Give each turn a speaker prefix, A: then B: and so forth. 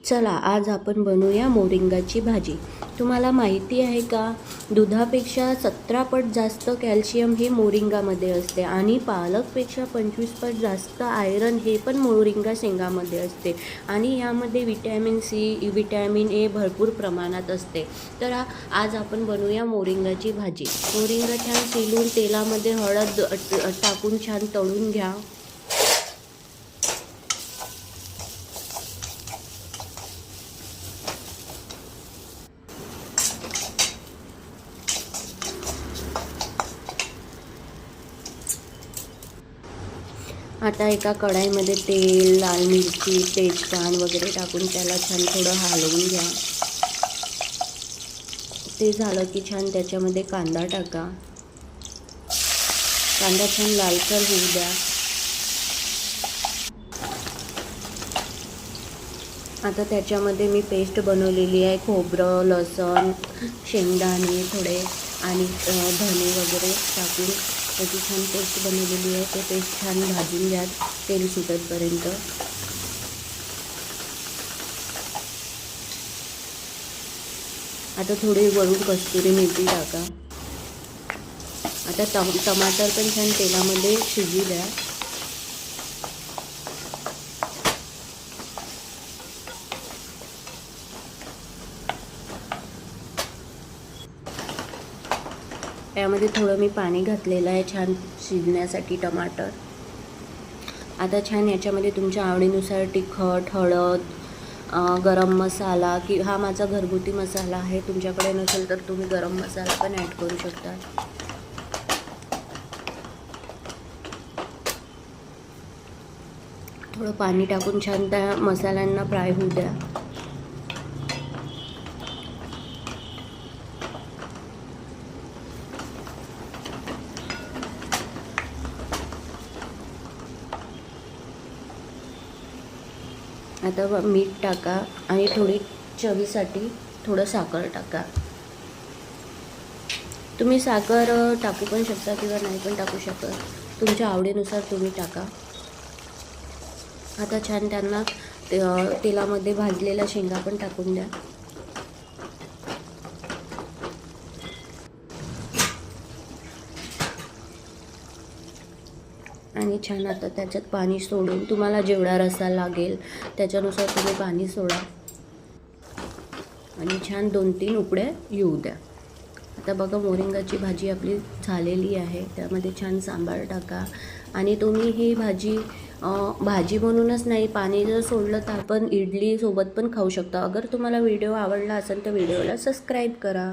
A: चला आज आपण बनवूया मोरिंगाची भाजी। तुम्हाला माहिती आहे का, दुधापेक्षा 17 पट जास्त कॅल्शियम हे मोरिंगामध्ये असते आणि पालकपेक्षा 25 पट जास्त आयरन हे पण मोरिंगा शेंगामध्ये असते आणि यामध्ये विटॅमिन सी, विटॅमिन ए भरपूर प्रमाणात असते। तर आज आपण बनवूया मोरिंगाची भाजी। मोरिंगा छान शिलून तेलामध्ये हळद टाकून छान तळून घ्या। आता एका कढाईमध्ये तेल, लाल मिरची, तेजपान वगैरे टाकून त्याला छान थोडं हलवून घ्या। ते झालं की छान त्याच्यामध्ये कांदा टाका। कांदा छान लालसर होऊ द्या। आता त्याच्यामध्ये मी पेस्ट बनवलेली आहे, खोबरं, लसूण, शेंगदाणे थोडे आणि धने वगैरे टाकून त्याची छान पेस्ट बनवलेली आहे। ते पेस्ट छान भाजून घ्या तेल सुटेपर्यंत। आता थोडी वरून कस्तुरी मेथी टाका। आता टमाटर पण छान तेलामध्ये शिजू द्या। यामध्ये थोडं मी पाणी घातलेलं आहे छान शिजण्यासाठी टमाटर। आता छान याच्यामध्ये तुमच्या आवडीनुसार तिखट, हळद, गरम मसाला की हा माझा घरगुती मसाला आहे, तुमच्याकडे नसेल तर तुम्ही गरम मसाला पण ॲड करू शकता। थोडं पाणी टाकून छान त्या मसाल्यांना फ्राय होऊ द्या। आता मीठ टाका आणि थोडी चवीसाठी थोडं साखर टाका। तुम्ही साखर टाकू पण शकता किंवा नाही पण टाकू शकत, तुमच्या आवडीनुसार तुम्ही टाका। आता छान त्यांना तेलामध्ये भाजलेल्या शेंगा पण टाकून द्या आणि छान आता त्याच्यात पाणी सोडून तुम्हाला जेवढा रस्सा लागेल त्याच्यानुसार तुम्ही पाणी सोडा आणि छान 2-3 उकड्या येऊ द्या। आता बघा मोरिंगाची भाजी आपली झालेली आहे। त्यामध्ये छान सांबार टाका आणि तुम्ही ही भाजी म्हणूनच नाही, पाणी जर सोडलं तर आपण इडली सोबत पण खाऊ शकता। अगर तुम्हाला व्हिडिओ आवडला असेल तर व्हिडिओला सबस्क्राईब करा।